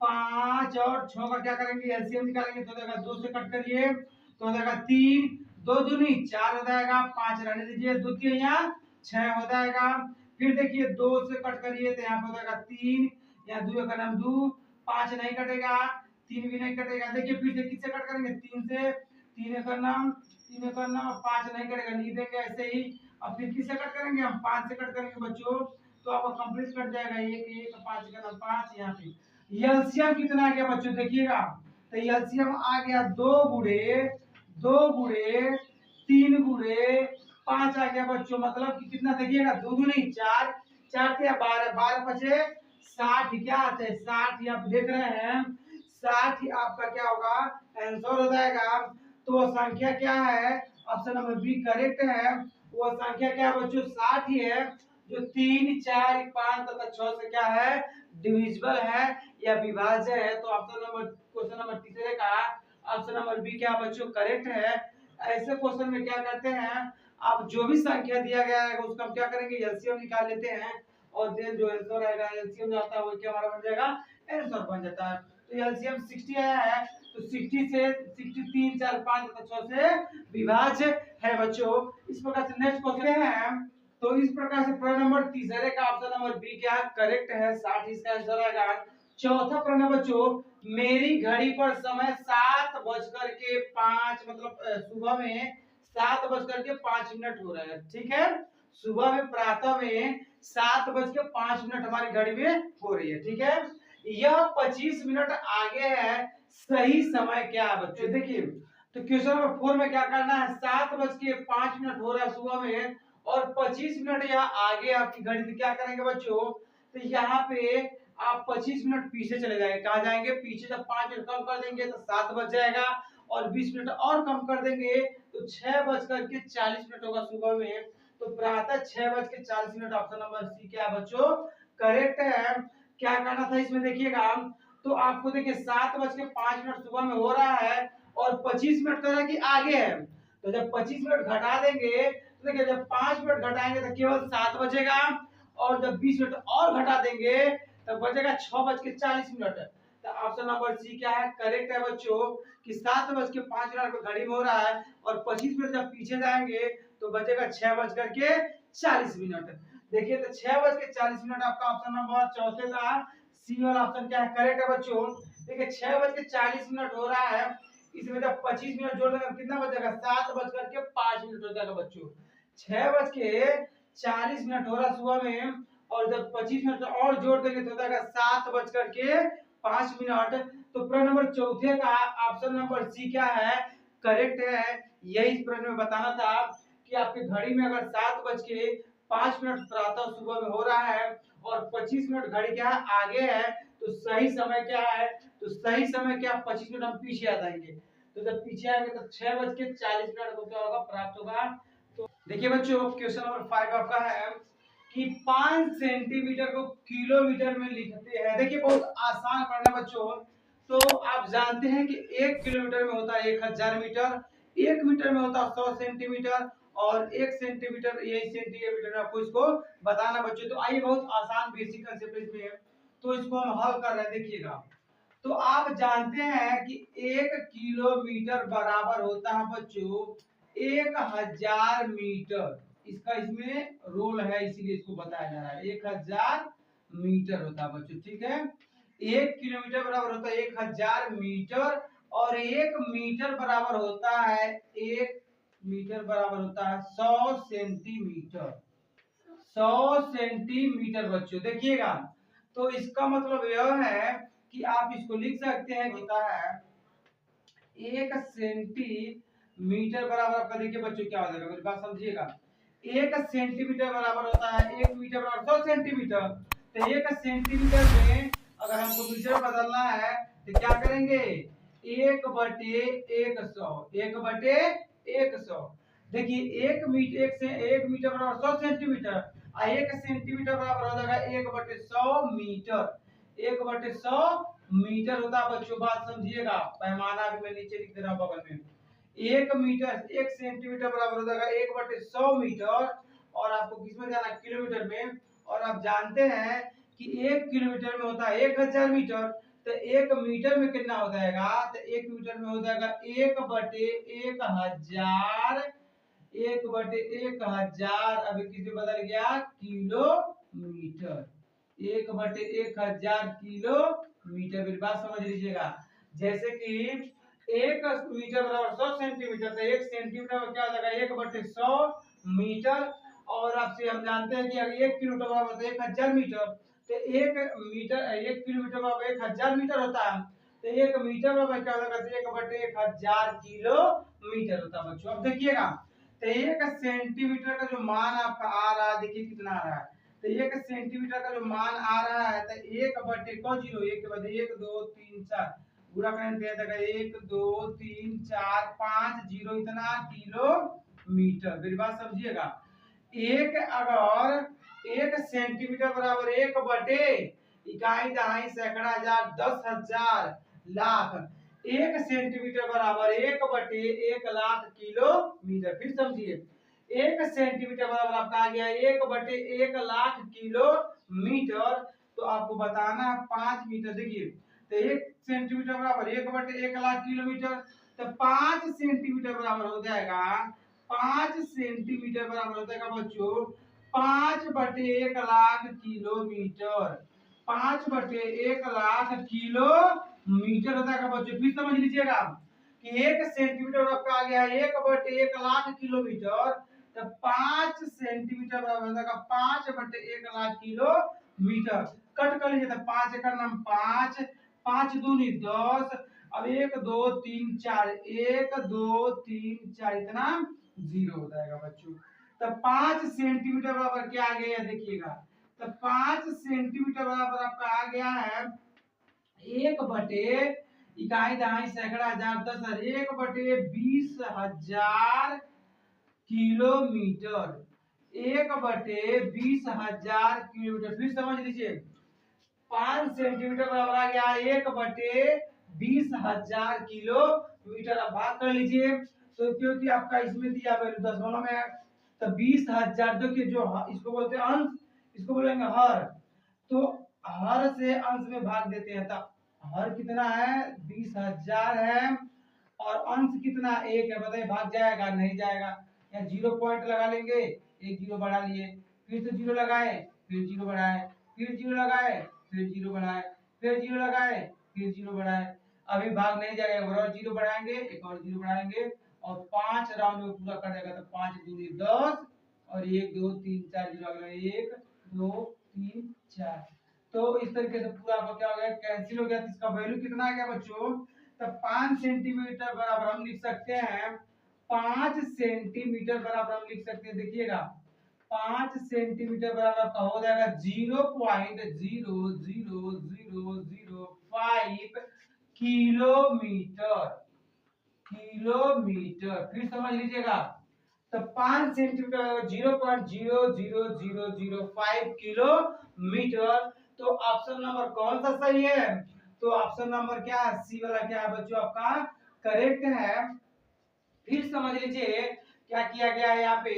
5 और 6 का क्या करेंगे, एलसीएम निकालेंगे तो हो जाएगा 2 से कट करिए तो हो जाएगा 3, 2 दूनी 4 हो जाएगा, 5 रहने दीजिए, 2 3 यहाँ 6 हो जाएगा। फिर देखिए 2 से कट करिए तो यहाँ पे हो जाएगा 3, यहाँ 2 का नाम 2, 5 नहीं कटेगा, 3 भी नहीं कटेगा। देखिए फिर से किससे कट करेंगे, 3 से, 3 का नाम 5 नहीं कटेगा, लिख देंगे ऐसे ही। अब फिर किससे कट करेंगे, हम 5 से कट करेंगे बच्चों तो आपका कंप्लीट कट जाएगा, 1 1 5 का नाम 5 यहाँ पे। एलसीएम कितना आ गया बच्चों देखिएगा, तो एलसीएम आ गया 2 गुणे 2 गुणे 3 गुणे 5 आ गया बच्चों, मतलब कि कितना देखिएगा, 2 2 नहीं 4, 4 के 12, 12 बचे 60, क्या आता है 60, आप देख रहे हैं 60 ही आपका क्या होगा आंसर हो जाएगा। तो संख्या क्या है, ऑप्शन नंबर बी करेक्ट है। वो संख्या क्या है बच्चों, 60 ही है, जो 3 4 5 तथा 6 से क्या है डिविजिबल है या विभाज्य है। तो ऑप्शन नंबर क्वेश्चन नंबर तीसरे का ऑप्शन नंबर बी क्या बच्चों करेक्ट है। ऐसे क्वेश्चन में क्या करते हैं, आप जो भी संख्या दिया गया है उसका हम क्या करेंगे एलसीएम निकाल लेते हैं और देन जो आंसर आएगा एलसीएम जाता है वो क्या हमारा बन जाएगा आंसर बन जाता है। तो एलसीएम 60 आया है तो 60 से 63 4 5 तथा 6 से विभाज्य है बच्चों। इस प्रकार से नेक्स्ट क्वेश्चन है, तो इस प्रकार से प्रश्न नंबर तीसरे का ऑप्शन नंबर बी क्या करेक्ट है, 60 इसका आंसर आएगा। चौथा प्रश्न बच्चों, मेरी घड़ी पर समय 7:05 मतलब सुबह में 7:05 हो रहा है, ठीक है। सुबह में प्रातः में 7:05 हमारी घड़ी में हो रही है, ठीक है। यह 25 मिनट आगे है, सही समय क्या है बच्चों देखिए। तो क्वेश्चन नंबर 4 में क्या करना है, 7:05 हो रहा है सुबह में और 25 मिनट यहाँ आगे आपकी घड़ी से क्या करेंगे बच्चों, तो यहाँ पे आप 25 मिनट पीछे चले जाएंगे, कहा जाएंगे पीछे, जब 5 मिनट कम कर देंगे तो 7 बज जाएगा और 20 मिनट और कम कर देंगे तो 6:40 होगा सुबह में। तो प्रातः 6:40, ऑप्शन नंबर सी क्या बच्चों करेक्ट है। क्या करना था इसमें देखिएगा, तो आपको देखिए 7:05 सुबह में हो रहा है और 25 मिनट तरह की आगे है, तो जब 25 मिनट घटा देंगे तो देखिए जब 5 मिनट घटाएंगे तो केवल 7 बजेगा और जब 20 मिनट और घटा देंगे तब बचेगा 6:40। तो ऑप्शन नंबर सी क्या है करेक्ट है बच्चों कि 7:05 पे घड़ी में हो रहा है और 25 मिनट जब पीछे जाएंगे तो बचेगा 6:40। देखिए तो 6:40 आपका ऑप्शन नंबर चौथे का सी वाला ऑप्शन क्या है करेक्ट है बच्चों। देखिए 6:40 हो रहा है, इसमें जब 25 मिनट जोड़ देंगे कितना बचेगा 7:05 हो जाएगा बच्चों। 6:40 हो रहा सुबह में और जब 25 मिनट और जोड़ देंगे तो हो जाएगा 7:05। तो प्रश्न नंबर चौथे का ऑप्शन नंबर सी क्या है करेक्ट है। यही इस प्रश्न में बताना था कि आपकी घड़ी में अगर 7:05 प्रातः सुबह में हो रहा है और 25 मिनट घड़ी क्या है आगे है तो सही समय क्या है, तो सही समय क्या 25 मिनट हम पीछे आ जाएंगे। तो जब पीछे आएंगे तो 6:40 को क्या होगा प्राप्त होगा। तो देखिए बच्चों क्वेश्चन नंबर 5 आपका है कि 5 सेंटीमीटर को किलोमीटर में लिखते हैं। देखिए बहुत आसान पढ़ना बच्चों। तो आप जानते हैं कि 1 किलोमीटर में होता है 1000 मीटर, 1 मीटर में होता है 100 सेंटीमीटर और 1 सेंटीमीटर यही सेंटीमीटर में आपको इसको बताना बच्चों। तो आइए बहुत आसान बेसिक कंसेप्ट इसमें है, तो इसको हम हल कर रहे हैं देखिएगा। तो आप जानते हैं कि 1 किलोमीटर बराबर होता है बच्चों 1000 मीटर। इसका इसमें रोल है इसीलिए इसको बताया जा रहा है 1000 मीटर होता है बच्चों, ठीक है। 1 किलोमीटर बराबर होता है 1000 मीटर और 1 मीटर बराबर होता है 1 मीटर बराबर होता है 100 सेंटीमीटर। 100 सेंटीमीटर बच्चों देखिएगा। तो इसका मतलब यह है कि आप इसको लिख सकते हैं कि होता है 1 सेंटीमीटर बराबर आपका देखिए बच्चों क्या हो जाएगा, मेरी बात समझिएगा। 1 सेंटीमीटर बराबर होता है 1 मीटर बराबर 100 सेंटीमीटर। तो 1 सेंटीमीटर में अगर हमको मीटर बदलना है तो क्या करेंगे 1/100, 1/100। देखिए 1 मीटर बराबर 100 सेंटीमीटर और 1 सेंटीमीटर बराबर हो जाएगा 1/100 मीटर। 1/100 मीटर होता है बच्चों, बात समझिएगा। पैमाना भी मैं नीचे लिख दे रहा हूं बगल में। 1 मीटर 1 सेंटीमीटर बराबर हो जाएगा 1/100 मीटर और आपको किसमें जाना किलोमीटर में। और आप जानते हैं कि 1 किलोमीटर में होता है 1000 मीटर। तो 1 मीटर में कितना हो जाएगा, तो 1 मीटर में हो जाएगा 1/1000, 1/1000 अभी किसी बदल गया किलोमीटर, 1/1000 किलोमीटर। मेरी बात समझ लीजिएगा। जैसे कि 1 मीटर बराबर 100 सेंटीमीटर, तो 1 सेंटीमीटर में क्या हो जाएगा 1/100 मीटर। और आपसे हम जानते हैं कि अगर 1 किलोमीटर बराबर 1000 मीटर, तो 1 मीटर 1 किलोमीटर बराबर 1000 मीटर होता है। तो 1 मीटर बराबर क्या हो जाएगा 1/1000 किलोमीटर होता है बच्चों। अब देखिएगा, तो 1 सेंटीमीटर का जो मान आपका आ रहा है, देखिए कितना आ रहा है। तो 1 सेंटीमीटर का जो मान आ रहा है, तो 1/1 के बाद 1 2 3 4 पूरा करें दिया जाएगा 1 2 3 4 5 जीरो इतना किलोमीटर। मेरी बात समझिएगा। एक अगर 1 सेंटीमीटर बराबर 1/, इकाई दहाई सैकड़ा हजार 10,000 लाख, 1 सेंटीमीटर बराबर 1/1 लाख किलोमीटर। फिर समझिए, 1 सेंटीमीटर बराबर आपका आ गया 1/1 लाख किलोमीटर। तो आपको बताना 5 मीटर। देखिए, तो 1 सेंटीमीटर बराबर 1/1 लाख किलोमीटर, तो 5 सेंटीमीटर बराबर हो जाएगा, 5 सेंटीमीटर बराबर हो जाएगा बच्चों 5/1 लाख किलोमीटर, 5/1 लाख किलोमीटर हो जाएगा बच्चों। फिर समझ लीजिएगा कि 1 सेंटीमीटर आपका आ गया 1/1 लाख किलोमीटर, तो 5 सेंटीमीटर बराबर हो जाएगा 5/1 लाख किलोमीटर। कट कर लीजिए, तो 5 का नाम 5, 5 दूनी 10, अब 1 2 3 4, 1 2 3 4 इतना जीरो हो जाएगा बच्चों। तो 5 सेंटीमीटर बराबर क्या आ गया देखिएगा, तो 5 सेंटीमीटर बराबर आपका आ गया है 1/, इकाई दहाई सैकड़ा हजार 10,000, 1/20,000 किलोमीटर, 1/20,000 किलोमीटर। फिर समझ लीजिए, 5 सेंटीमीटर बराबर आ गया 1/20,000 किलोमीटर। अब भाग कर लीजिए, तो क्योंकि आपका इसमें दिया वैल्यू दशमलव में है, तो 20,000 देखिए जो इसको बोलते हैं अंश, इसको बोलेंगे हर। तो हर से अंश में भाग देते हैं, तब हर कितना है 20,000 है, और अंश कितना 1 है, बताइए भाग जाएगा नहीं जाएगा। या 0 पॉइंट लगा लेंगे, एक जीरो बढ़ा लिए, फिर से जीरो लगाए, फिर जीरो बढ़ाए, फिर जीरो लगाए, फिर जीरो बढ़ाए, फिर जीरो लगाए, फिर जीरो बढ़ाए। अभी भाग नहीं जाएगा, एक और जीरो बढ़ाएंगे, एक और जीरो बढ़ाएंगे, और 5 राउंड में पूरा कर देगा। तो 5 दूनी 10, और 1 2 3 4 जीरो अगला 1 2 3 4। तो इस तरीके से पूरा आपका क्या हो गया कैंसिल हो गया। तो इसका वैल्यू कितना आ गया बच्चों, तो 5 सेंटीमीटर बराबर हम लिख सकते हैं, 5 सेंटीमीटर बराबर हम लिख सकते हैं, देखिएगा 5 सेंटीमीटर बराबर आपका हो जाएगा 0.00005 किलोमीटर, किलोमीटर। फिर समझ लीजिएगा, तो 5 सेंटीमीटर 0.00005 किलोमीटर। तो ऑप्शन नंबर कौन सा सही है, तो ऑप्शन नंबर क्या है, सी वाला क्या है बच्चों आपका करेक्ट है। फिर समझ लीजिए क्या किया गया है, यहाँ पे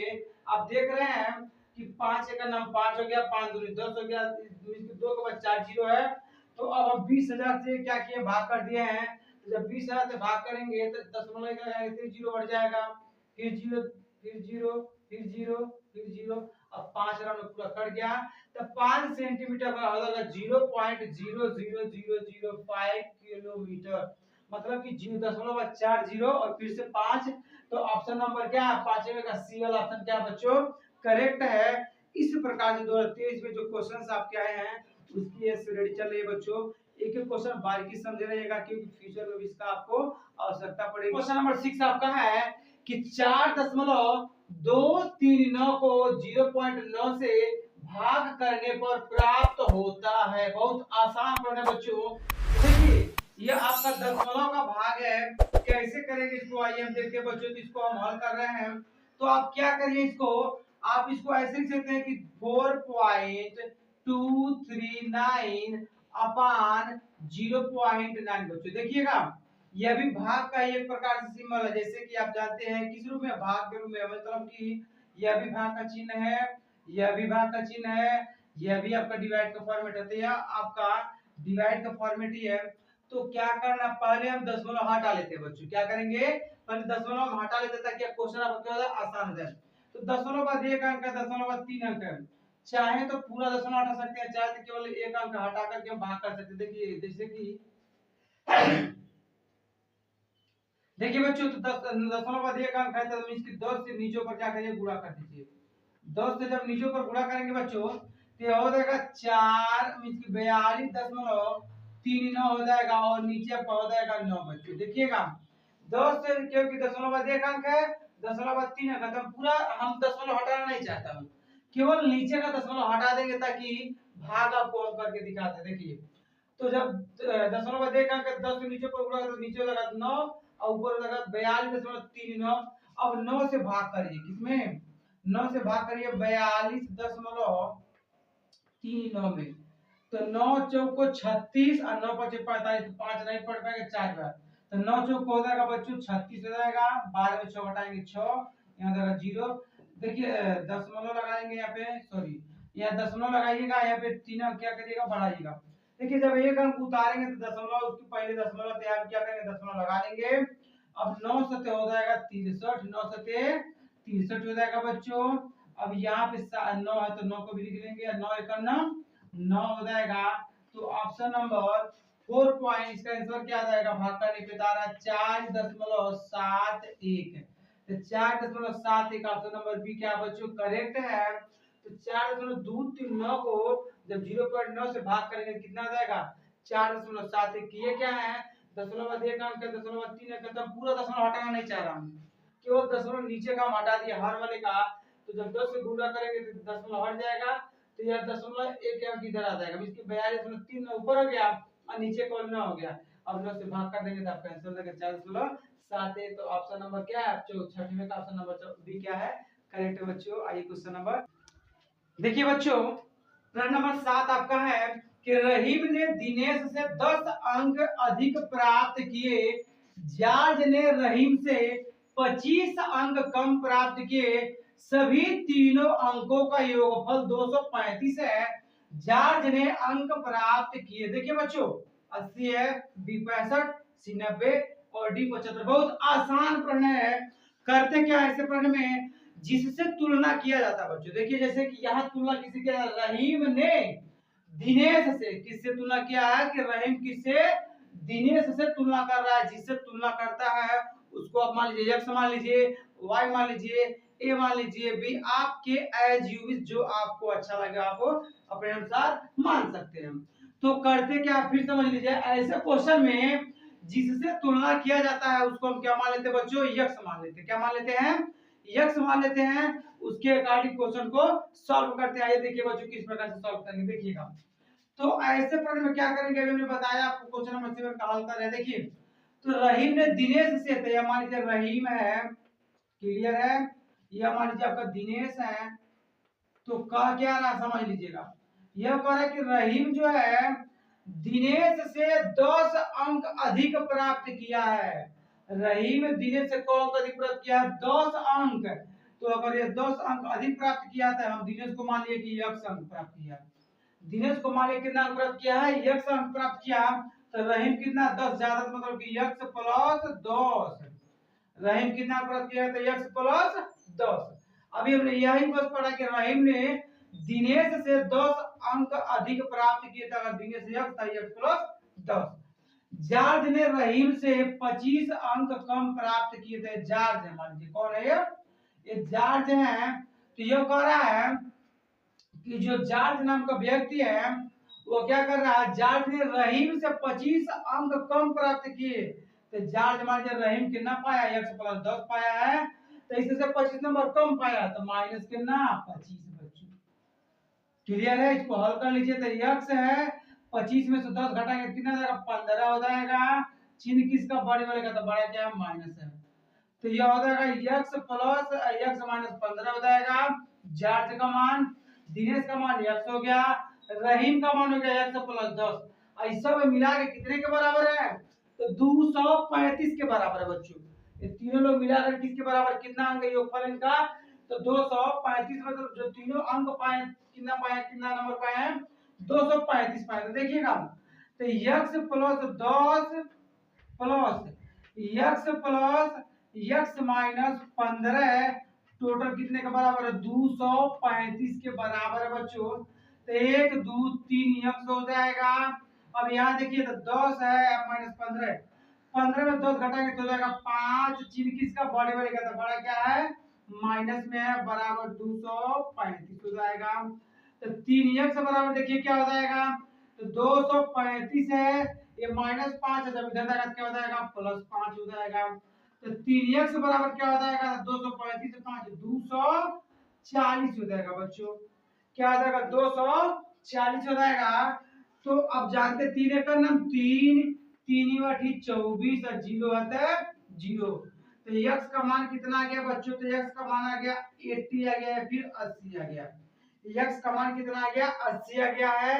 आप देख रहे हैं कि 5 का नाम 5 हो गया, 5 दूनी 10 हो गया, 2 के बाद 4 जीरो है। तो अब हम 20,000 से क्या किए भाग कर दिए हैं। तो जब 20,000 से भाग करेंगे तो दशमलव का फिर जीरो बढ़ जाएगा, फिर जीरो, फिर जीरो, फिर जीरो, फिर जीरो। अब 5 राउंड पूरा कट गया, तो 5 सेंटीमीटर का हो जाएगा 0.00005 किलोमीटर, मतलब कि 0.4 जीरो और फिर से 5। तो ऑप्शन नंबर क्या है, पांचवे का सी वाला ऑप्शन क्या बच्चों करेक्ट है। इस प्रकार से 2023 में जो क्वेश्चंस आपके आए हैं उसकी ये रेडी चल रही है बच्चों। एक एक क्वेश्चन बारीकी समझ रहिएगा, क्योंकि फ्यूचर में भी इसका आपको आवश्यकता पड़ेगी। क्वेश्चन नंबर 6 आपका है कि 4.239 को 0.9 से भाग करने पर प्राप्त होता है। बहुत आसान प्रश्न है बच्चों। देखिए, ये आपका दशमलव का भाग है, कैसे करेंगे इसको आइए हम देखते हैं बच्चों। इसको हम हल कर रहे हैं, तो आप क्या करिए इसको, आप इसको ऐसे लिख सकते हैं कि 4.239 अपान 0.9 बच्चों। देखिएगा, यह भी भाग का एक प्रकार से सिंबल है, जैसे कि आप जानते हैं किस रूप में, भाग के रूप में, मतलब कि यह भी भाग का चिन्ह है, यह भी भाग का चिन्ह है, यह भी आपका डिवाइड का फॉर्मेट है। तो यह आपका डिवाइड का फॉर्मेट ही है। तो क्या करना, पहले हम दशमलव हटा लेते हैं बच्चों, क्या करेंगे पहले दशमलव हम हटा लेते हैं ताकि क्वेश्चन आपका क्या हो जाए आसान हो जाए। तो दशमलव बाद 1 अंक है, दशमलव बाद 3 अंक है, चाहे तो पूरा दशमलव हटा सकते हैं, चाहे तो केवल 1 अंक हटा करके हम भाग कर सकते हैं। देखिए जैसे कि देखिए बच्चों, तो दशमलव बाद 1 अंक है तो मींस कि 10 से नीचे ऊपर क्या करिए गुणा कर दीजिए। 10 से जब नीचे ऊपर गुणा करेंगे बच्चों तो ये हो जाएगा 4 मींस कि 42.39 हो जाएगा, और नीचे आपका हो जाएगा 9 बच्चों। देखिएगा 10 से, क्योंकि दशमलव बाद 1 अंक है, दशमलव बाद 3 अंक है, तो पूरा हम दशमलव हटाना नहीं चाहता हूं, केवल नीचे का दशमलव हटा देंगे ताकि भाग आपको हम करके दिखाते हैं। देखिए तो जब दशमलव बाद 1 अंक 10 से नीचे ऊपर गुणा करें तो नीचे लगा 9 और ऊपर लगा 42.39। अब 9 से भाग करिए, किसमें 9 से भाग करिए 42.39 में। तो 9 चौको 36 और 9 पचे 45, तो 5 नहीं पड़ पाएगा, 4 बार तो 9 चौक हो जाएगा बच्चों 36 हो जाएगा, 12 में 6 घटाएंगे 6, यहाँ जाएगा 0। देखिए दशमलव लगाएंगे यहाँ पे, सॉरी यहाँ दशमलव लगाइएगा, यहाँ पे 3 अंक क्या करिएगा बढ़ाइएगा। देखिए जब 1 अंक उतारेंगे तो दशमलव उसके पहले दशमलव थे, आप क्या करेंगे दशमलव लगा लेंगे। अब 9 सते हो जाएगा 63, 9 सते 63 हो जाएगा बच्चों। अब यहाँ पे 9 है तो 9 को भी लिख लेंगे, 9 एक 9 हो जाएगा। तो ऑप्शन नंबर 4 पॉइंट, इसका आंसर क्या आ जाएगा, भाग करने पे तारा 4.71। तो 4.71 ऑप्शन नंबर बी क्या बच्चों करेक्ट है। तो 4.239 को जब 0.9 से भाग करेंगे कितना आ जाएगा 4.71। ये क्या है दशमलव बाद 1 अंक है, दशमलव बाद 3 अंक है, तो पूरा दशमलव हटाना नहीं चाह रहा हूं, केवल दशमलव नीचे का हम हटा दिए हर वाले का। तो जब 10 से गुणा करेंगे तो दशमलव हट जाएगा, तो यह दशमलव 1 अंक इधर आ जाएगा, इसकी 42.3 ऊपर हो गया और नीचे कॉल 9 हो गया। अब 9 से भाग कर देंगे तो आपका आंसर हो जाएगा 4.7। तो ऑप्शन नंबर क्या है, जो छठवें का ऑप्शन नंबर बी क्या है करेक्ट बच्चों। आइए क्वेश्चन नंबर देखिए बच्चों, प्रश्न नंबर 7 आपका है कि रहीम ने दिनेश से 10 अंक अधिक प्राप्त किए, जॉर्ज ने रहीम से 25 अंक कम प्राप्त किए, सभी तीनों अंकों का योगफल 235 है, जॉर्ज ने अंक प्राप्त किए। देखिए बच्चों 80 है, बी 65, सी 90 और डी 75। बहुत आसान प्रश्न है। करते क्या ऐसे प्रश्न में, जिससे तुलना किया जाता है बच्चों। देखिए जैसे कि यहाँ तुलना किसी के, रहीम ने दिनेश से किससे तुलना किया है कि रहीम किससे दिनेश से तुलना कर रहा है, जिससे तुलना करता है उसको आप मान लीजिए एक्स मान लीजिए, वाई मान लीजिए, ए मान लीजिए, बी आपके एज यू विश, जो आपको अच्छा लगे आप अपने अनुसार मान सकते हैं। तो करते क्या फिर समझ लीजिए, ऐसे क्वेश्चन में जिससे तुलना किया जाता है उसको हम क्या मान लेते हैं बच्चों, यक्स मान लेते हैं। क्या मान लेते हैं, यक्स मान लेते हैं। उसके अकॉर्डिंग क्वेश्चन को सॉल्व करते हैं। आइए देखिए बच्चों किस प्रकार से सॉल्व करेंगे, देखिएगा। तो ऐसे प्रश्न में क्या करेंगे, अभी हमने बताया आपको क्वेश्चन नंबर 7 का हल कर रहे हैं। देखिए तो रहीम ने दिनेश से, तो यह मान लीजिए रहीम है, क्लियर है, यह मान लीजिए आपका दिनेश है। तो कहा क्या रहा समझ लीजिएगा, यह कह रहा है कि रहीम जो है दिनेश से 10 अंक अधिक प्राप्त किया है। रहीम दिनेश से कौन अंक अधिक प्राप्त किया है, 10 अंक। तो अगर ये 10 अंक अधिक प्राप्त किया था, हम दिनेश को मान लिए कि यक्स अंक प्राप्त किया, दिनेश को मान लिए कितना अंक प्राप्त किया है, यक्स अंक प्राप्त किया। तो रहीम कितना 10 ज्यादा, मतलब कि यक्स प्लस 10, रहीम कितना प्राप्त किया तो यक्स प्लस 10। अभी हमने यही बस पढ़ा कि रहीम ने दिनेश से 10 अंक अधिक प्राप्त किए थे, अगर दिनेश यक्स था यक्स प्लस 10। जॉर्ज ने रहीम से 25 अंक कम प्राप्त किए थे, जॉर्ज है, मान लीजिए कौन है ये जॉर्ज है। तो ये कह रहा है कि जो जॉर्ज नाम का व्यक्ति है वो क्या कर रहा है, जॉर्ज ने रहीम से 25 अंक कम प्राप्त किए। तो जॉर्ज मान लीजिए रहीम कितना पाया, x प्लस 10 पाया है, तो इससे से 25 नंबर कम पाया, तो माइनस कितना 25 बच्चों। क्लियर है, इसको हल कर लीजिए। तो x है 25 में से 10 घटाएंगे कितना जाएगा, 15 हो जाएगा। चिन्ह किसका बड़े वाले का, तो बड़ा क्या है माइनस है, तो यह हो जाएगा x प्लस x माइनस 15 हो जाएगा। जॉर्ज का मान, दिनेश का मान x हो गया, रहीम का मान हो गया x प्लस 10। ऐसा में मिला के कितने के बराबर है, तो 235 के बराबर है बच्चों। ये तीनों लोग मिलाकर किसके बराबर, कितना अंक है योगफल इनका, तो 235। मतलब जो तीनों अंक पाए, कितना पाए, कितना नंबर पाए हैं 235 पाए। तो देखिएगा तो x plus 10 plus x minus 15 total कितने के बराबर है? 235 के बराबर है बच्चों। तो 1 2 3 x हो जाएगा। अब यहाँ देखिए तो 10 है माइनस 15, 15 में 10 घटाएंगे तो हो जाएगा 5। चिन्ह किसका? बड़े बड़े का। तो बड़ा क्या है? माइनस में है, बराबर 235 हो जाएगा। तो 3x बराबर देखिए क्या हो जाएगा? तो 235 है, ये माइनस 5 है, जब इधर जाएगा तो क्या हो जाएगा? प्लस 5 हो जाएगा। तो 3x बराबर क्या हो जाएगा? 235 से 5 240 हो जाएगा बच्चों। क्या हो जाएगा? 240 हो जाएगा। तो अब जानते 3 का नाम 3 3 बटी 24 और 0 आता है 0। तो x का मान कितना आ गया बच्चों? तो x का मान आ गया 80 आ गया है, फिर 80 आ गया। x का मान कितना आ गया? 80 आ गया है।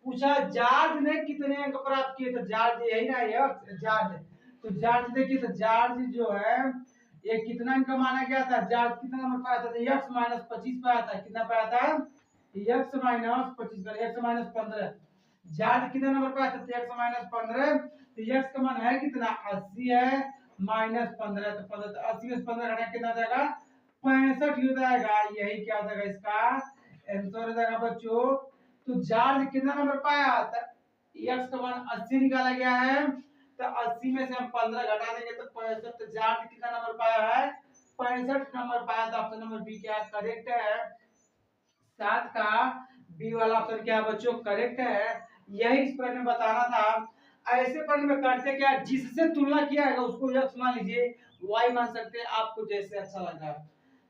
पूछा जॉर्ज ने कितने अंक प्राप्त किए? तो जॉर्ज यही ना है जॉर्ज। तो जॉर्ज देखिए, तो जॉर्ज जो है ये कितना अंक माना गया था? जॉर्ज कितना नंबर पाया था? तो x माइनस 25 पाया था। कितना पाया था? x माइनस 25 पर x माइनस 15। जॉर्ज कितना नंबर पाया था? x minus 15। तो x का मान है कितना? 80 है, माइनस 15। तो 15 तो 80 में से 15 घटा कितना हो जाएगा? 65 हो जाएगा। यही क्या हो जाएगा? इसका आंसर हो जाएगा बच्चों। तो जॉर्ज कितना नंबर पाया था? x का मान 80 निकाला गया है। तो 80 में से हम 15 घटा देंगे तो 65। तो जॉर्ज कितना नंबर पाया है? 65 नंबर पाया था। ऑप्शन नंबर बी क्या करेक्ट है? 7 का बी वाला ऑप्शन क्या है बच्चों? करेक्ट है। यही इस प्रश्न में बताना था। ऐसे प्रश्न में करते क्या? जिससे तुलना किया है उसको x मान लीजिए, y मान सकते हैं, आपको जैसे अच्छा लगा।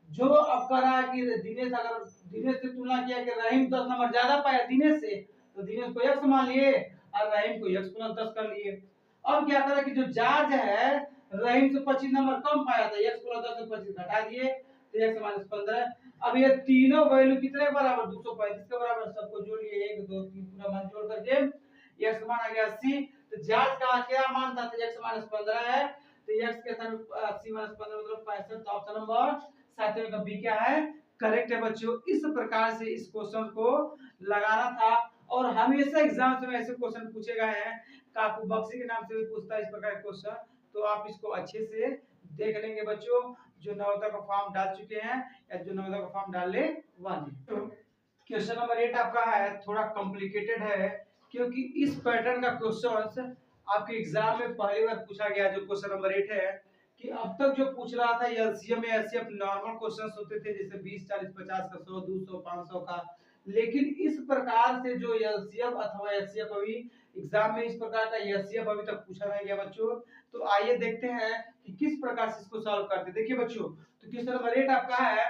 जो अब कर रहा है कि दिनेश, अगर दिनेश से तुलना किया कि रहीम 10 नंबर ज्यादा पाया दिनेश से, तो दिनेश को x मान लिए और रहीम को x प्लस 10 कर लिए। अब क्या करें कि जो जॉर्ज है रहीम से 25 नंबर कम पाया था, x प्लस 10 से 25 घटा दिए तो x माइनस 15। अब ये तीनों वैल्यू कितने के बराबर? 235 के बराबर। सबको जोड़ लिए 1 2 3 पूरा मान जोड़ करके x मान आ गया 80। तो जॉर्ज का क्या मान था? तो x माइनस 15 है। तो x के स्थान पे 80 माइनस 15 मतलब 65। तो ऑप्शन नंबर 7 का बी क्या है? करेक्ट है बच्चों। इस प्रकार से इस क्वेश्चन को लगाना था। और हमेशा एग्जाम्स में ऐसे क्वेश्चन पूछे गए हैं। काकू बक्सी के नाम से भी पूछता है इस प्रकार के क्वेश्चन। तो आप इसको अच्छे से देख लेंगे बच्चों, जो नवोदय का फॉर्म डाल चुके हैं या जो नवोदय का फॉर्म डालने वाले। तो क्वेश्चन नंबर 8 आपका है, थोड़ा कॉम्प्लिकेटेड है क्योंकि इस पैटर्न का क्वेश्चन आपके एग्जाम में पहली बार पूछा गया। जो क्वेश्चन नंबर 8 है कि अब तक जो पूछ रहा था एलसीएम में एचसीएफ नॉर्मल क्वेश्चंस होते थे, जैसे 20 40 50 का 100 200 500 का। लेकिन इस प्रकार से जो एलसीएम अथवा एचसीएफ अभी एग्जाम में इस प्रकार का एचसीएफ अभी तक पूछा नहीं गया बच्चों। तो आइए देखते हैं कि किस प्रकार से इसको सॉल्व करते हैं। देखिए बच्चों, तो क्वेश्चन नंबर 8 आपका है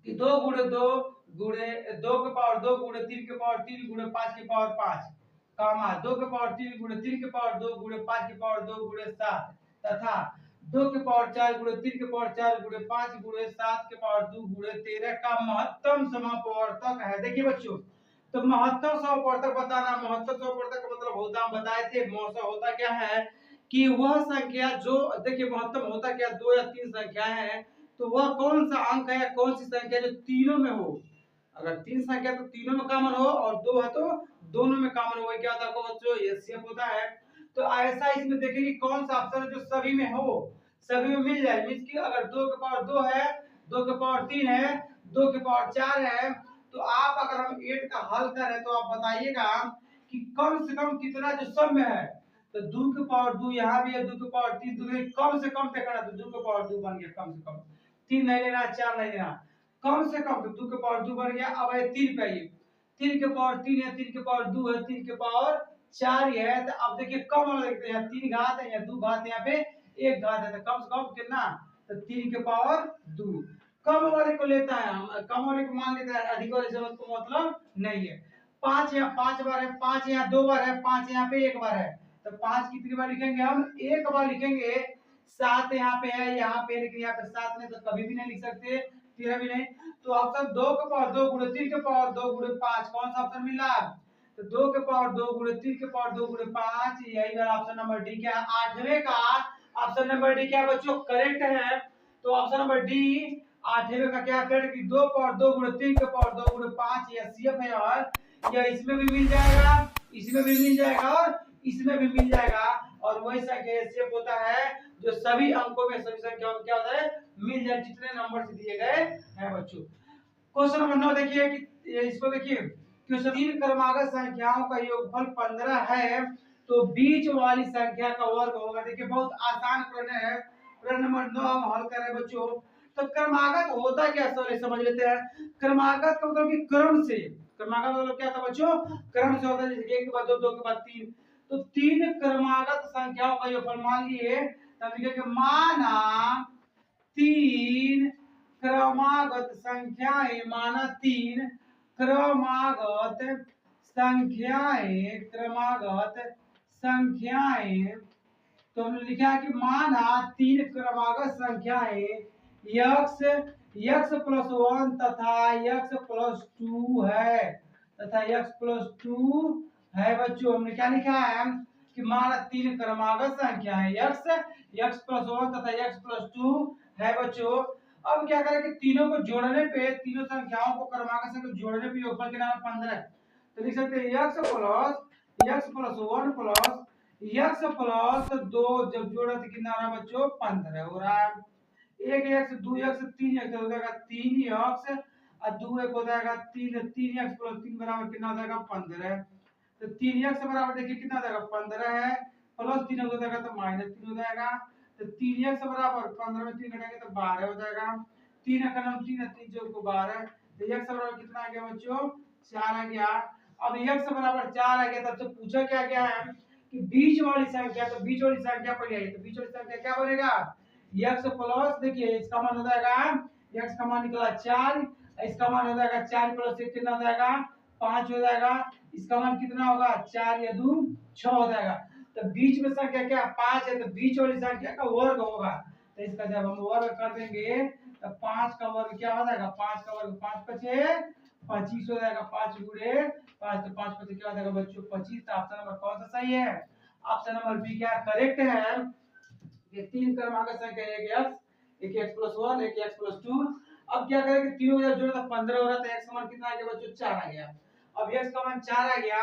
कि 2 गुणे 2 गुणे 2 के पावर 2 गुणे 3 के पावर 3 गुणे 5 के पावर 5 कामा 2 के पावर 3 गुणे 3 के पावर 2 गुणे 5 के पावर 2 गुणे 7 तथा 2 के पावर 4 गुणे 3 के पावर 4 गुणे 5 गुणे 7 के पावर 2 गुणे 13 का महत्तम समापवर्तक है। देखिए बच्चों, तो महत्तम समापवर्तक बताना। महत्तम समापवर्तक का मतलब होता, हम बताए थे, मौसा होता क्या है कि वह संख्या जो, देखिए महत्तम होता क्या, 2 या 3 संख्याएं हैं तो वह कौन सा अंक है, कौन सी संख्या जो तीनों में हो। अगर 3 संख्या तो तीनों में कॉमन हो और 2 है तो दोनों में कॉमन हो। वही क्या होता है बच्चों? एचसीएफ होता है। तो ऐसा इसमें देखेंगे कौन सा ऑप्शन है जो सभी में हो, सभी में मिल जाए। मींस कि अगर 2 के पावर 2 है, 2 के पावर 3 है, 2 के पावर 4 है, तो आप अगर हम 8 का हल करें तो आप बताइएगा कि कम से कम कितना जो सब में है। तो 2 के पावर 2 यहाँ भी है, 2 के पावर 3, 2 के कम से कम देखना, तो 2 के पावर 2 बन गया कम से कम। 3 नहीं लेना, 4 नहीं लेना, कम से कम। तो 2 के पावर 2 बन गया। अब है 3 पे, 3 के पावर 3 है, 3 के पावर 2 है, 3 के पावर 4 ही है। तो अब देखिए कम वाला देखते हैं, 3 घात है या 2 घात, यहाँ पे 1 घात है, तो कम से कम कितना? तो 3 के पावर 2। कम वाले को लेता है, हम कम वाले को मान लेता है, अधिक वाले से हमको मतलब नहीं है। 5 यहाँ 5 बार है, 5 यहाँ 2 बार है, 5 यहाँ पे 1 बार है। तो 5 कितनी बार लिखेंगे हम? 1 बार लिखेंगे। 7 यहाँ पे है, यहाँ पे, लेकिन यहाँ पे 7 नहीं, तो कभी भी नहीं लिख सकते, 13 भी नहीं। तो ऑप्शन 2 के पावर 2 गुणे 3 के पावर 2 गुणे 5, कौन सा ऑप्शन मिला? तो 2 के पावर 2 गुणे 3 के पावर 2 गुणे 5, यही वाला ऑप्शन नंबर डी क्या है? 8वें का ऑप्शन नंबर डी क्या है बच्चों? करेक्ट है। तो ऑप्शन नंबर डी 8वें का क्या करेक्ट कि 2 पावर 2 गुणे 3 के पावर 2 गुणे 5 ये सीएफ है और यह इसमें भी मिल जाएगा इसमें भी मिल जाएगा और इसमें भी मिल जाएगा। और वही संख्या एचसीएफ होता है जो सभी अंकों में सभी संख्याओं में क्या होता है, मिल जाए, जितने नंबर से दिए गए हैं बच्चों। क्वेश्चन नंबर 9 देखिए कि इसको देखिए, क्वेश्चन तीन क्रमागत संख्याओं का योगफल 15 है तो बीच वाली संख्या का वर्ग होगा। देखिए बहुत आसान प्रश्न है। प्रश्न नंबर 9 हम हल कर रहे हैं बच्चों। तो क्रमागत होता क्या है समझ लेते हैं। क्रमागत का मतलब कि क्रम से, क्रमागत मतलब क्या था बच्चों, क्रम से होता है, जैसे 1 के बाद 2, 2 के बाद 3। तो तीन क्रमागत संख्याओं का योगफल मान लिए, तब लिखेंगे कि माना तीन क्रमागत संख्याएं, माना तीन क्रमागत संख्याएं, क्रमागत संख्याएं। तो हमने लिखा है कि माना तीन क्रमागत संख्याएं यक्स यक्स प्लस 1 तथा यक्स प्लस 2 है, तथा यक्स प्लस 2 है बच्चों। हमने क्या लिखा है कि माना तीन क्रमागत संख्याएं यक्स यक्स प्लस 1 तथा यक्स प्लस 2 है बच्चों। अब क्या करें कि तीनों को जोड़ने पे, तीनों संख्याओं को क्रमागत संख्या जोड़ने पे योगफल के नाम 15 है। तो लिख सकते हैं x plus 1 plus x plus 2, जब जोड़ा तो कितना रहा बच्चों, 15 हो रहा है। एक यक्स, दो यक्स, तीन यक्स हो जाएगा 3 यक्स और 2 एक हो जाएगा 3, 3 यक्स प्लस 3 बराबर कितना हो जाएगा 15। तो 3 यक्स बराबर देखिए कितना हो जाएगा 15 है, प्लस 3 हो जाएगा तो माइनस 3 हो जाएगा। तो 3 यक्स बराबर 15 में 3 घटाएंगे तो 12 हो जाएगा। 3 का नाम 3 है, 3 चौक को 12। तो यक्स बराबर कितना आ गया बच्चों, 4 आ गया। अब यक्स बराबर 4 आ गया, तब से पूछा क्या गया है कि बीच वाली संख्या, तो बीच वाली संख्या पर आई, तो बीच वाली संख्या क्या बनेगा, x प्लस, देखिए इसका मान हो जाएगा, x का मान निकला 4, इसका मान हो जाएगा 4 प्लस 1 कितना हो जाएगा 5 हो जाएगा। इसका मान कितना होगा 4 या 2 6 हो जाएगा। तो बीच में संख्या क्या 5 है, तो बीच वाली संख्या का वर्ग होगा। तो इसका जब हम वर्ग कर देंगे तो 5 का वर्ग क्या हो जाएगा, 5 का वर्ग 5 पचे 25 हो जाएगा। 5 गुणे 5 तो 5 पचे क्या हो जाएगा बच्चों 25। तो ऑप्शन नंबर कौन सा सही है, ऑप्शन नंबर बी क्या करेक्ट है। ये तीन क्रमागत संख्या, एक एक्स प्लस 1, एक एक्स प्लस 2। अब क्या करें कि तीनों जब जोड़ा तो 15 हो रहा था, एक्स का मान कितना आ गया बच्चों 4 आ गया। अब एक्स का मान 4 आ गया,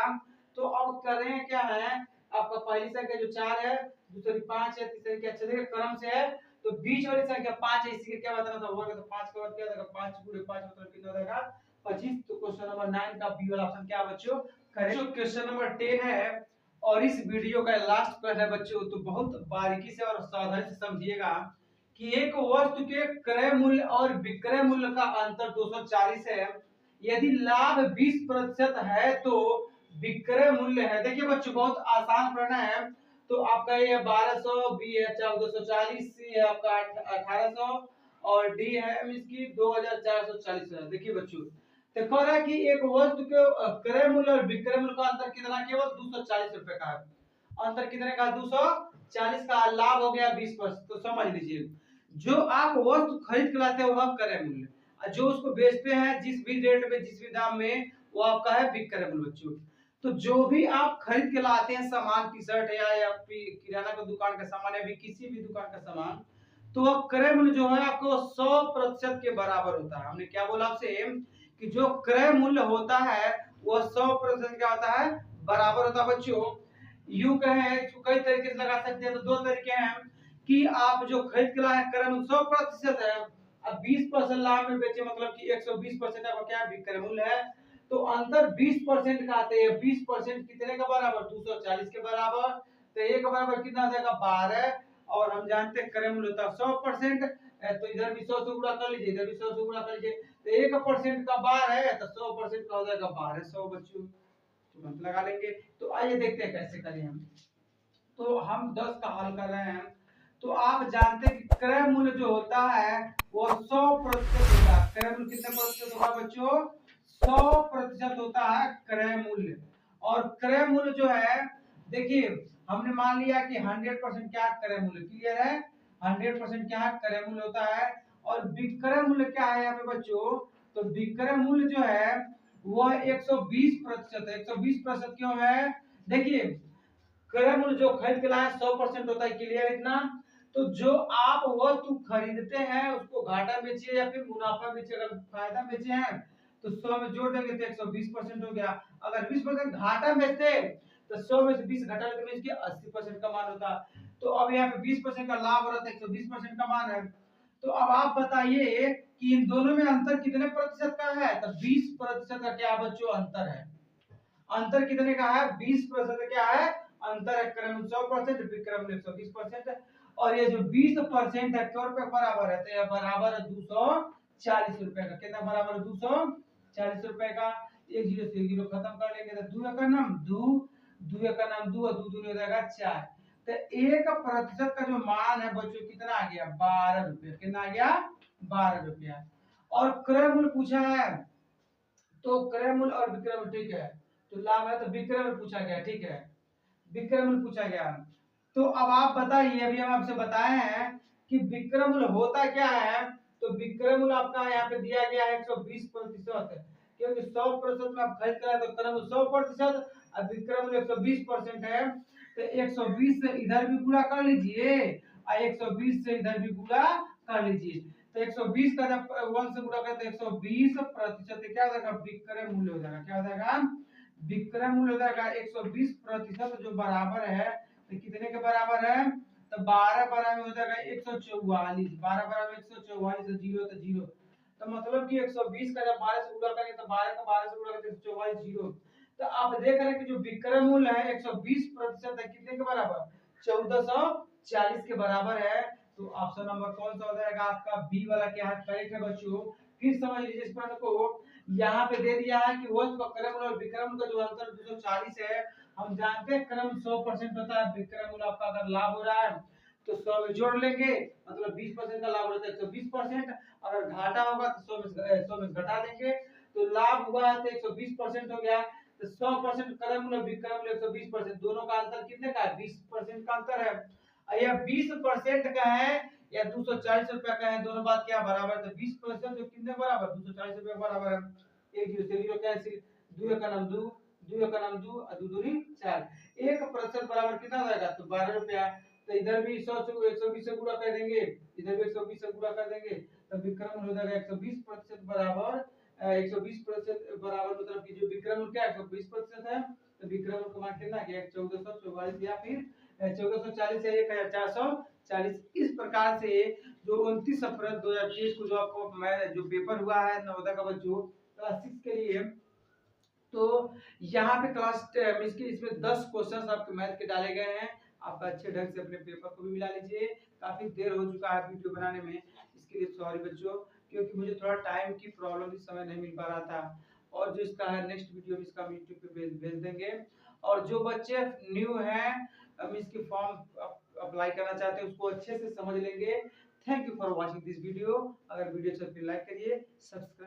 तो अब कर रहे हैं क्या है, आपका पहली संख्या जो 4 है, दूसरी 5 है, तीसरी क्या चलेगा क्रम से है। तो बीच वाली संख्या 5 है, इसी का क्या बताना था वर्ग, तो 5 का वर्ग क्या होगा 5 गुणे 5 मतलब कितना हो जाएगा 25। तो क्वेश्चन नंबर 9 का बी वाला ऑप्शन क्या बच्चों करेक्ट। क्वेश्चन नंबर 10 है और इस वीडियो का लास्ट प्रश्न है बच्चों, तो बहुत बारीकी से और सावधानी से समझिएगा कि एक वस्तु के क्रय मूल्य और विक्रय मूल्य का अंतर 240 है। यदि लाभ 20% है तो विक्रय मूल्य है, देखिए बच्चों बहुत आसान प्रश्न है। तो आपका ये 1200, बी है 1440, सी है आपका 1800 और डी है इसकी 2440 है। देखिए बच्चों तो कह रहा है कि एक वस्तु के क्रय मूल्य और विक्रय मूल्य का अंतर कितना, केवल 240 रुपए का है। अंतर कितने का 240 का, लाभ हो गया 20%। तो समझ लीजिए जो आप वस्तु खरीद के लाते हैं वह क्रय मूल्य, और जो उसको बेचते हैं जिस भी रेट में जिस भी दाम में वो आपका है विक्रय मूल्य बच्चों। तो जो भी आप खरीद के लाते हैं सामान, टी शर्ट या किराना का दुकान का सामान या भी किसी भी दुकान का सामान, तो वह क्रय मूल्य जो है आपको 100% के बराबर होता है। हमने क्या बोला आपसे कि जो क्रय मूल्य होता है वह 100% क्या होता है बराबर होता है बच्चों। यू कहे इसको कई तरीके से लगा सकते हैं, तो दो तरीके हैं कि आप जो खरीद के लाए क्रय मूल्य 100% है, अब 20% लाभ में बेचे मतलब कि 120% आपका क्या विक्रय मूल्य है। तो अंतर 20% का आते हैं, 20% कितने का बराबर 240 के बराबर। तो एक बराबर कितना आ जाएगा 12, और हम जानते हैं क्रय मूल्य होता है 100%, तो इधर भी 100 से गुणा कर लीजिए, इधर भी 100 से गुणा कर लीजिए। तो 1% का 12 है तो 100% का हो जाएगा 1200 बच्चों, तुरंत लगा लेंगे। तो आइए देखते हैं कैसे करें हम। तो हम 10 का हल कर रहे हैं। तो आप जानते हैं कि क्रय मूल्य जो होता है वो 100% होता है। क्रय मूल्य कितने प्रतिशत होगा बच्चों, 100% होता है क्रय मूल्य। और क्रय मूल्य जो है देखिए हमने मान लिया कि 100% क्या क्रय मूल्य, क्लियर है, 100% क्या क्रय मूल्य होता है। और विक्रय मूल्य क्या है यहाँ पे बच्चों, तो विक्रय मूल्य जो है वह 120% है। 120% क्यों है, देखिए क्रय मूल्य जो खरीद के लाए 100% होता है, क्लियर इतना। तो जो आप वस्तु खरीदते हैं उसको घाटा बेचिए या फिर मुनाफा बेचिए, अगर फायदा बेचे हैं तो 100 में जोड़ देंगे तो 120% हो गया। अगर 20% घाटा में थे तो 100 में से 20 घटा लेते तो इसकी 80% का मान होता। तो अब यहाँ पे 20% का लाभ हो रहा था, 120% का मान है। तो अब आप बताइए कि इन दोनों में अंतर कितने प्रतिशत का है? तो 20% का क्या बच्चों अंतर है। अंतर कितने का है? 20% क्या है अंतर है। क्रम 100%, विक्रम 120%। और ये जो 20% है क्यों रुपए बराबर है? तो यह बराबर है 240 रुपए का। कितना बराबर है? 240 रुपए का। एक जीरो से एक जीरो खत्म कर लेंगे तो दू का नाम दू, दू का नाम दू, और दू दूनी हो जाएगा 4। तो 1% का जो मान है बच्चों कितना आ गया? 12 रुपया। कितना आ गया? 12 रुपया। और क्रय मूल्य पूछा है, तो क्रय मूल्य और विक्रय मूल्य ठीक है। तो लाभ है तो विक्रय मूल्य पूछा गया, ठीक है, विक्रय मूल्य पूछा गया। तो अब आप बताइए, अभी हम आपसे बताए हैं कि विक्रय मूल्य होता क्या है। तो विक्रय मूल्य आपका यहाँ पे दिया गया है 120%, क्योंकि 100% में आप खरीद कर आए तो क्रय मूल्य 100% और विक्रय मूल्य 120% है। तो 120 से इधर भी गुणा कर लीजिए और 120 से इधर भी गुणा कर लीजिए। तो 120 का जब 1 से गुणा करें तो 120% क्या हो जाएगा? विक्रय मूल्य हो जाएगा। क्या हो जाएगा? विक्रय मूल्य हो जाएगा 120% जो बराबर है, तो कितने के बराबर है? तो 12 बराबर हो जाएगा 144। 12 बराबर 144, जीरो तो जीरो। तो मतलब कि 120 का जब 12 से गुणा करेंगे तो 12 का 12 से गुणा करेंगे तो 144 जीरो। तो आप देख रहे हैं कि जो विक्रय मूल्य है 120% है, कितने के बराबर? 1440 के बराबर है। तो ऑप्शन नंबर कौन सा हो जाएगा आपका? बी वाला क्या है? करेक्ट है बच्चों। फिर समझ लीजिए इस प्रश्न को, यहाँ पे दे दिया है कि वस्तु का क्रम मूल्य और विक्रय मूल्य का जो अंतर 240 है। हम जानते हैं क्रम 100% होता है, विक्रय मूल्य आपका अगर लाभ हो रहा है तो 100 में जोड़ लेंगे, मतलब 20% का लाभ होता है 120%। अगर घाटा होगा तो 100 में घटा देंगे। तो लाभ हुआ है तो 120% हो गया। तो 100% क्रय मूल्य विक्रय मूल्य 120%, दोनों का अंतर कितने का है? 20% का अंतर है। यह 20% का है या 240 रुपया का है, दोनों बात क्या बराबर है? तो 20% जो कितने बराबर? 240 रुपया बराबर है। एक जीरो से जीरो कैंसिल, दू का नाम दू, दू का नाम दू, और दू दूनी 4। 1% बराबर कितना हो जाएगा? तो 12 रुपया। तो इधर भी 100 से 120 से गुणा कर देंगे, इधर भी 120 से गुणा कर देंगे, तो विक्रम हो जाएगा 120% बराबर 120% बराबर, मतलब कि जो विक्रम क्या 120% है, तो विक्रम का मान कितना गया? 1444 या फिर 1440 या 1440। इस प्रकार से जो 29 अप्रैल 2023 को जो आपको मैं जो पेपर हुआ है नवोदय का बच्चों क्लास 6 के लिए, तो यहाँ पे क्लास मींस की इसमें 10 क्वेश्चंस आपके मैथ के डाले गए हैं। आप अच्छे ढंग से अपने पेपर को भी मिला लीजिए। काफी देर हो चुका है वीडियो बनाने में, इसके लिए सॉरी बच्चों, क्योंकि मुझे थोड़ा टाइम की प्रॉब्लम इस समय नहीं मिल पा रहा था। और जो इसका है नेक्स्ट वीडियो भी इसका हम यूट्यूब पे भेज देंगे। और जो बच्चे न्यू हैं इसके फॉर्म अप्लाई करना चाहते हैं उसको अच्छे से समझ लेंगे। Thank you for watching this video. अगर वीडियो अच्छा तो लाइक करिए, सब्सक्राइब